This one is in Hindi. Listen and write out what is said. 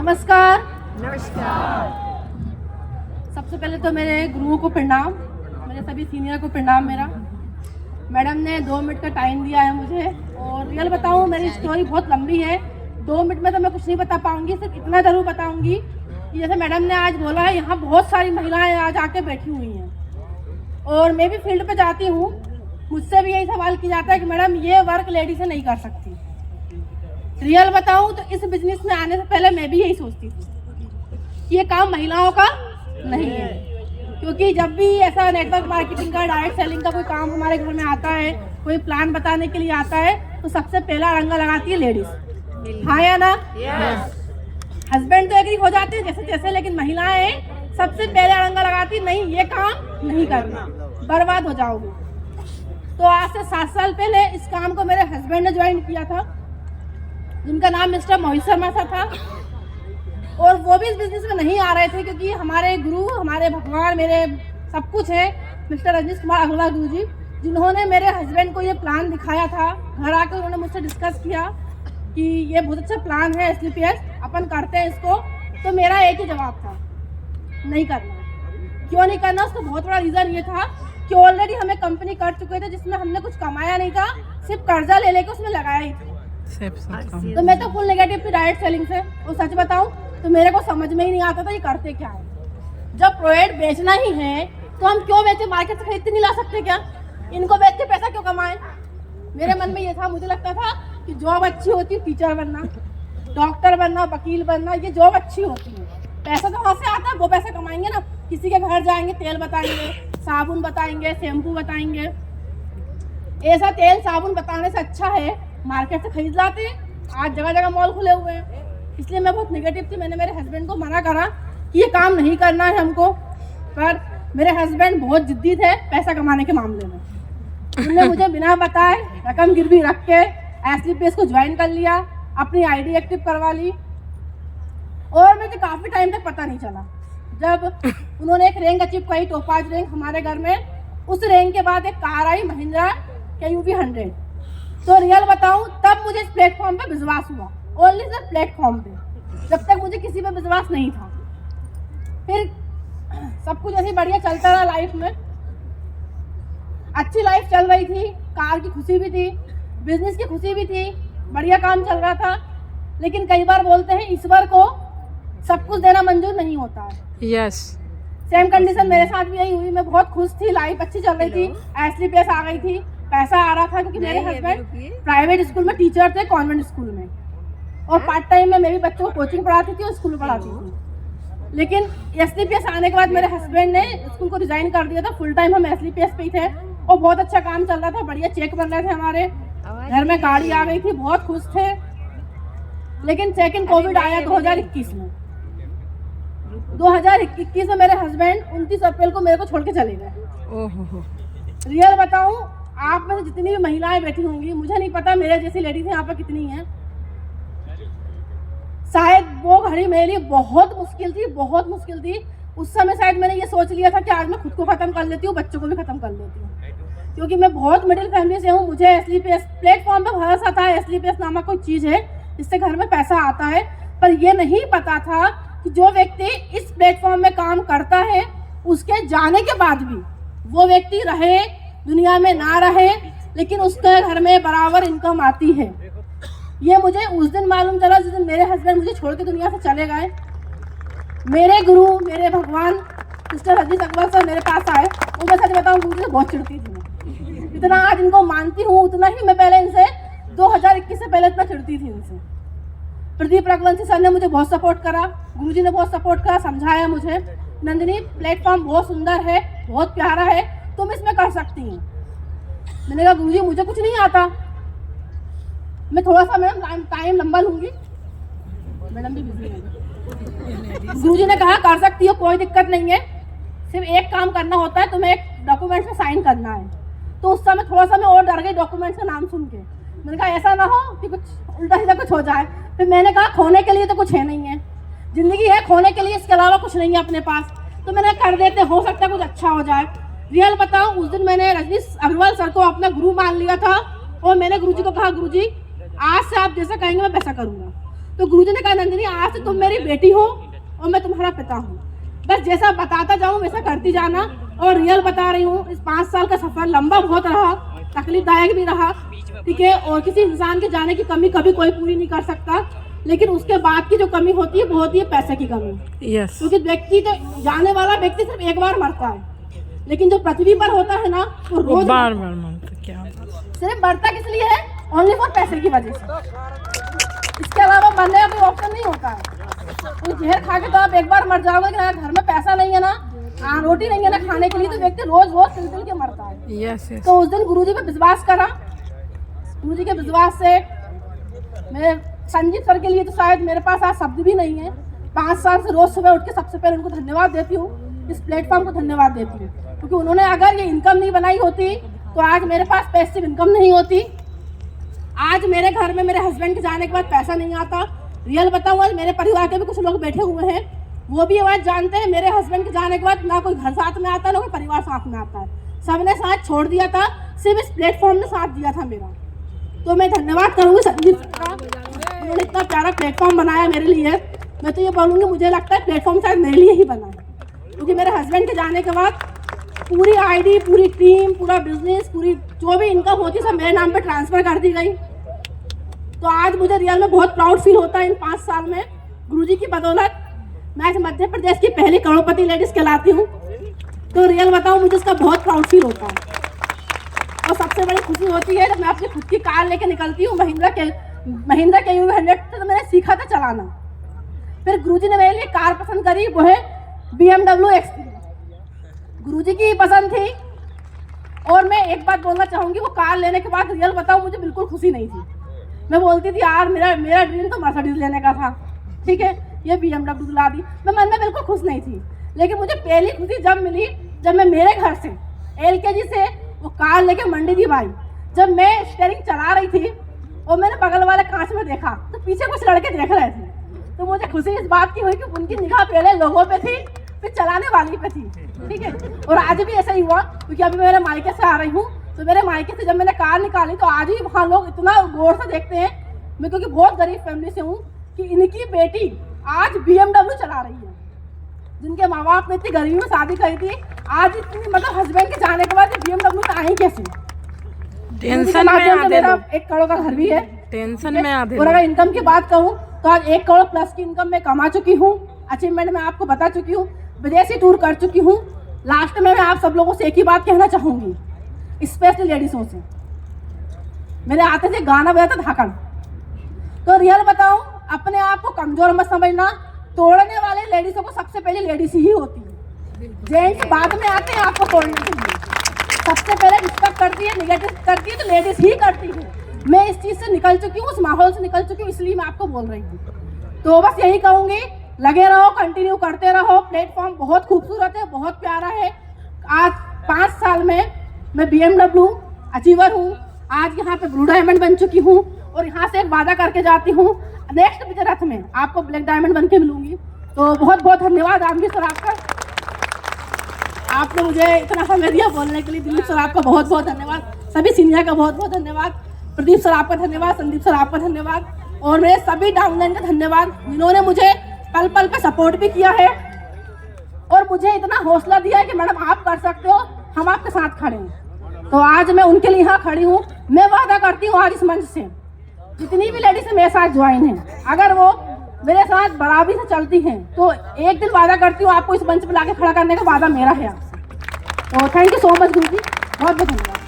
नमस्कार। नमस्कार। सबसे पहले तो मेरे गुरुओं को प्रणाम, मेरे सभी सीनियर को प्रणाम। मेरा मैडम ने 2 मिनट का टाइम दिया है मुझे, और रियल बताऊं मेरी स्टोरी बहुत लंबी है। 2 मिनट में तो मैं कुछ नहीं बता पाऊंगी, सिर्फ इतना ज़रूर बताऊंगी कि जैसे मैडम ने आज बोला है, यहाँ बहुत सारी महिलाएं आज आके बैठी हुई हैं, और मैं भी फील्ड पे जाती हूँ। मुझसे भी यही सवाल किया जाता है कि मैडम ये वर्क लेडी से नहीं कर सकती। रियल बताऊं तो इस बिजनेस में आने से पहले मैं भी यही सोचती थी कि ये काम महिलाओं का नहीं है, क्योंकि जब भी ऐसा नेटवर्क मार्केटिंग का, डायरेक्ट सेलिंग का कोई काम हमारे घर में आता है, कोई प्लान बताने के लिए आता है, तो सबसे पहला रंगा लगाती है लेडीज। हाँ या ना? हस्बैंड तो एग्री हो जाते हैं जैसे जैसे, लेकिन महिलाएं सबसे पहले रंगा लगाती, नहीं ये काम नहीं करना, बर्बाद हो जाओगे। तो आज से 7 साल पहले इस काम को मेरे हस्बैंड ने ज्वाइन किया था, जिनका नाम मिस्टर मोहित शर्मा सर था। और वो भी इस बिजनेस में नहीं आ रहे थे, क्योंकि हमारे गुरु, हमारे भगवान, मेरे सब कुछ है मिस्टर रजनीश कुमार अग्रवाल गुरु जी, जिन्होंने मेरे हस्बैंड को ये प्लान दिखाया था। घर आकर उन्होंने मुझसे डिस्कस किया कि ये बहुत अच्छा प्लान है SLPS, अपन करते हैं इसको। तो मेरा एक ही जवाब था, नहीं करना। क्यों नहीं करना? उसका बहुत बड़ा रीज़न ये था कि ऑलरेडी हमें कंपनी कर चुके थे जिसमें हमने कुछ कमाया नहीं था, सिर्फ कर्जा ले लेके उसमें लगाया ही था। तो मैं तो फुल नेगेटिव थी डायरेक्ट सेलिंग से। और सच बताऊं तो मेरे को समझ में ही नहीं आता था ये करते क्या है। जब प्रोडक्ट बेचना ही है तो हम क्यों बेचे? मार्केट से खरीद नहीं ला सकते क्या? इनको बेच के पैसा क्यों कमाएं? मेरे मन में ये था, मुझे लगता था कि जॉब अच्छी होती है, टीचर बनना, डॉक्टर बनना, वकील बनना, ये जॉब अच्छी होती है। पैसा तो वहाँ से आता है, वो पैसा कमाएंगे ना। किसी के घर जाएंगे, तेल बताएंगे, साबुन बताएंगे, शैम्पू बताएंगे। ऐसा तेल साबुन बताने से अच्छा है मार्केट से खरीद लाते हैं। आज जगह जगह मॉल खुले हुए हैं, इसलिए मैं बहुत नेगेटिव थी। मैंने मेरे हस्बैंड को मना करा कि ये काम नहीं करना है हमको, पर मेरे हस्बैंड बहुत जिद्दी थे पैसा कमाने के मामले में। उन्होंने मुझे बिना बताए रकम गिरवी रख के SLPS को ज्वाइन कर लिया, अपनी ID एक्टिव करवा ली, और मुझे काफ़ी टाइम तक पता नहीं चला। जब उन्होंने एक रैंक अचीव करी, टॉप-5 रैंक हमारे घर में, उस रैंक के बाद एक कार आई महिंद्रा KUV 100। तो रियल बताऊं तब मुझे इस प्लेटफॉर्म पे विश्वास हुआ, ओनली सिर्फ प्लेटफॉर्म पे। जब तक मुझे किसी पे विश्वास नहीं था। फिर सब कुछ ऐसे बढ़िया चलता रहा लाइफ में, अच्छी लाइफ चल रही थी, कार की खुशी भी थी, बिजनेस की खुशी भी थी, बढ़िया काम चल रहा था। लेकिन कई बार बोलते हैं ईश्वर को सब कुछ देना मंजूर नहीं होता है। यस, सेम कंडीशन मेरे साथ भी यही हुई। मैं बहुत खुश थी, लाइफ अच्छी चल रही थी, SLPS आ गई थी, पैसा आ रहा था, क्योंकि मेरे हस्बैंड प्राइवेट स्कूल में टीचर थे, कॉन्वेंट स्कूल में, और पार्ट टाइम में मैं भी बच्चों को कोचिंग पढ़ाती थी और स्कूल में पढ़ाती थी। लेकिन SLPS आने के बाद मेरे हस्बैंड ने स्कूल को रिजाइन कर दिया था। फुल टाइम हम SLPS पे ही थे, और बहुत अच्छा काम चल रहा था, बढ़िया चेक बन रहे थे, हमारे घर में गाड़ी आ गई थी, बहुत खुश थे। लेकिन सेकंड कोविड आया 2021 में। 2021 में मेरे हस्बैंड 29 अप्रैल को मेरे को छोड़ के चले गए। रियल बताऊं, आप में से जितनी भी महिलाएं बैठी होंगी, मुझे नहीं पता मेरे जैसी लेडीज यहाँ पर कितनी हैं, शायद वो घड़ी मेरे लिए बहुत मुश्किल थी, बहुत मुश्किल थी। उस समय शायद मैंने ये सोच लिया था कि आज मैं खुद को खत्म कर लेती हूँ, बच्चों को भी खत्म कर लेती हूँ, क्योंकि मैं बहुत मिडिल फैमिली से हूँ। मुझे SLPS प्लेटफॉर्म पे भरोसा था, SLPS नामक कोई चीज़ है जिससे घर में पैसा आता है, पर ये नहीं पता था कि जो व्यक्ति इस प्लेटफॉर्म में काम करता है, उसके जाने के बाद भी वो व्यक्ति रहे दुनिया में ना रहे, लेकिन उसके घर में बराबर इनकम आती है। ये मुझे उस दिन मालूम चला जिस दिन मेरे हस्बैंड मुझे छोड़ के दुनिया से चले गए। मेरे गुरु, मेरे भगवान मिस्टर रजनीश अग्रवाल सर मेरे पास आए। वो मैं सच बताऊँ, गुरु से बहुत चिढ़ती थी। इतना आज इनको मानती हूँ उतना ही मैं पहले इनसे 2021 से पहले इतना चिढ़ती थी इनसे। प्रदीप रघुवंशी सर ने मुझे बहुत सपोर्ट करा, गुरुजी ने बहुत सपोर्ट करा, समझाया मुझे, नंदिनी प्लेटफॉर्म बहुत सुंदर है, बहुत प्यारा है, तुम इसमें कर सकती हो। मैंने कहा गुरुजी मुझे कुछ नहीं आता, मैं थोड़ा सा मैडम टाइम लंबा लूंगी, मैडम भी बिजी है। गुरुजी ने कहा कर सकती हो, कोई दिक्कत नहीं है, सिर्फ एक काम करना होता है, तुम्हें एक डॉक्यूमेंट्स में साइन करना है। तो उस समय थोड़ा सा मैं और डर गई डॉक्यूमेंट्स का नाम सुन के। मैंने कहा ऐसा ना हो कि कुछ उल्टा सीधा कुछ हो जाए। फिर मैंने कहा खोने के लिए तो कुछ है नहीं है, जिंदगी है खोने के लिए, इसके अलावा कुछ नहीं है अपने पास, तो मैंने कर देते, हो सकता है कुछ अच्छा हो जाए। रियल बताऊं, उस दिन मैंने रजनीश अग्रवाल सर को अपना गुरु मान लिया था, और मैंने गुरुजी को कहा गुरुजी आज से आप जैसा कहेंगे मैं वैसा करूँगा। तो गुरुजी ने कहा नंदिनी आज से तुम मेरी बेटी हो और मैं तुम्हारा पिता हूँ, बस जैसा बताता जाऊँ वैसा करती जाना। और रियल बता रही हूँ, इस 5 साल का सफर लंबा बहुत रहा, तकलीफदायक भी रहा, ठीक है। और किसी इंसान के जाने की कमी कभी कोई पूरी नहीं कर सकता, लेकिन उसके बाद की जो कमी होती है वो होती है पैसे की कमी। क्योंकि व्यक्ति तो जाने वाला व्यक्ति सिर्फ एक बार मरता है, लेकिन जो पृथ्वी पर होता है ना वो रोज बार बार मरता। क्या सिर्फ मरता किस लिए है? ओनली फॉर पैसे की वजह से। इसके अलावा मरने का कोई ऑप्शन नहीं होता है। तो जहर खा के तो आप एक बार मर जाओगे, घर में पैसा नहीं है ना, रोटी नहीं है ना खाने के लिए, तो व्यक्ति रोज रोज तिल के मरता है। तो उस दिन गुरुजी पे विश्वास करा, गुरुजी के विश्वास से मेरे संजीत सर के लिए तो शायद मेरे पास आज शब्द भी नहीं है। 5 साल से रोज सुबह उठ के सबसे पहले उनको धन्यवाद देती हूँ, इस प्लेटफॉर्म को धन्यवाद देती हूँ, क्योंकि उन्होंने अगर ये इनकम नहीं बनाई होती तो आज मेरे पास पैसिव इनकम नहीं होती। आज मेरे घर में मेरे हस्बैंड के जाने के बाद पैसा नहीं आता। रियल बताऊँ, आज मेरे परिवार के भी कुछ लोग बैठे हुए हैं, वो भी ये बात जानते हैं मेरे हस्बैंड के जाने के बाद ना कोई घर साथ में आता है ना कोई परिवार साथ में आता है, सबने साथ छोड़ दिया था, सिर्फ इस प्लेटफॉर्म ने साथ दिया था मेरा। तो मैं धन्यवाद करूँगी संदीप का, उन्होंने इतना प्यारा प्लेटफॉर्म बनाया मेरे लिए। मैं तो ये बोलूँगी, मुझे लगता है प्लेटफॉर्म शायद मेरे लिए ही बना है, क्योंकि मेरे हस्बैंड के जाने के बाद पूरी आईडी, पूरी टीम, पूरा बिजनेस, पूरी जो भी इनकम होती सब मेरे नाम पे ट्रांसफ़र कर दी गई। तो आज मुझे रियल में बहुत प्राउड फील होता है। इन 5 साल में गुरुजी की बदौलत मैं मध्य प्रदेश की पहली करोड़पति लेडीज कहलाती हूँ। तो रियल बताऊँ, मुझे इसका बहुत प्राउड फील होता है। और सबसे बड़ी खुशी होती है जब मैं अपनी खुद की कार लेके निकलती हूँ। महिंद्रा के UV100 तो मैंने सीखा था चलाना, फिर गुरुजी ने मेरे लिए कार पसंद करी, वो है BMW X3। गुरुजी की पसंद थी। और मैं एक बात बोलना चाहूँगी, वो कार लेने के बाद रियल बताऊँ मुझे बिल्कुल खुशी नहीं थी। मैं बोलती थी यार मेरा ड्रीम तो मर्सिडीज लेने का था, ठीक है, ये BMW दिला दी। मैं मन में बिल्कुल खुश नहीं थी, लेकिन मुझे पहली खुशी जब मिली जब मैं मेरे घर से LKG से वो कार लेके मंडी दी भाई, जब मैं स्टीयरिंग चला रही थी और मैंने बगल वाले कांच में देखा तो पीछे कुछ लड़के देख रहे थे। तो मुझे खुशी इस बात की हुई कि उनकी निगाह पहले लोगों पे थी फिर चलाने वाली पे थी, ठीक है। और आज भी ऐसा ही हुआ, क्योंकि अभी मेरे मायके से आ रही हूँ, तो मेरे मायके से जब मैंने कार निकाली तो आज भी वहाँ लोग इतना गौर से देखते हैं। मैं क्योंकि बहुत गरीब फैमिली से हूँ कि इनकी बेटी आज BMW चला रही है, जिनके माँ बाप ने इतनी गरीबी में शादी करी थी, आज इतनी मतलब हस्बैंड के जाने के बाद BMW तो आई कैसे। टेंशन में मेरा 1 करोड़ का घर भी है, टेंशन में आधे। और अगर इनकम की बात कहूँ तो आज 1 करोड़ प्लस की इनकम मैं कमा चुकी हूँ। अचीवमेंट मैं आपको बता चुकी हूँ, विदेशी टूर कर चुकी हूँ। लास्ट में मैं आप सब लोगों से एक ही बात कहना चाहूँगी, स्पेशली लेडीज़ों से। मेरे आते थे गाना बजाता धाकड़। तो रियल बताऊँ, अपने आप को कमजोर मत समझना, तोड़ने वाले लेडीज़ों को सबसे पहले लेडीज ही होती है, जेंट्स बाद में आते हैं आपको तोड़ने के लिए। सबसे पहले रिस्पेक्ट करती है, निगेटिव करती है तो लेडीज ही करती है। मैं इस चीज़ से निकल चुकी हूँ, उस माहौल से निकल चुकी हूँ, इसलिए मैं आपको बोल रही हूँ। तो बस यही कहूँगी, लगे रहो, कंटिन्यू करते रहो। प्लेटफॉर्म बहुत खूबसूरत है, बहुत प्यारा है। आज 5 साल में मैं BMW अचीवर हूँ, आज यहाँ पे ब्लू डायमंड बन चुकी हूँ, और यहाँ से एक वादा करके जाती हूँ नेक्स्ट विजय में आपको ब्लैक डायमंड बन के मिलूंगी। तो बहुत बहुत धन्यवाद आमगीर सर आपका, आपने मुझे इतना समय दिया बोलने के लिए। दिलीप सर आपका बहुत बहुत धन्यवाद, सभी सीनियर का बहुत बहुत धन्यवाद, प्रदीप सर आपका धन्यवाद, संदीप सर आपका धन्यवाद, और मेरे सभी डाउनलाइन का धन्यवाद जिन्होंने मुझे पल पल पे सपोर्ट भी किया है और मुझे इतना हौसला दिया है कि मैडम आप कर सकते हो, हम आपके साथ खड़े हैं। तो आज मैं उनके लिए यहाँ खड़ी हूँ। मैं वादा करती हूँ आज इस मंच से जितनी भी लेडीज मेरे साथ ज्वाइन हैं, अगर वो मेरे साथ बराबरी से चलती हैं तो एक दिन वादा करती हूँ आपको इस मंच पर लाके खड़ा करने का वादा मेरा है आपसे। तो थैंक यू सो मच गुरु जी, बहुत बहुत धन्यवाद।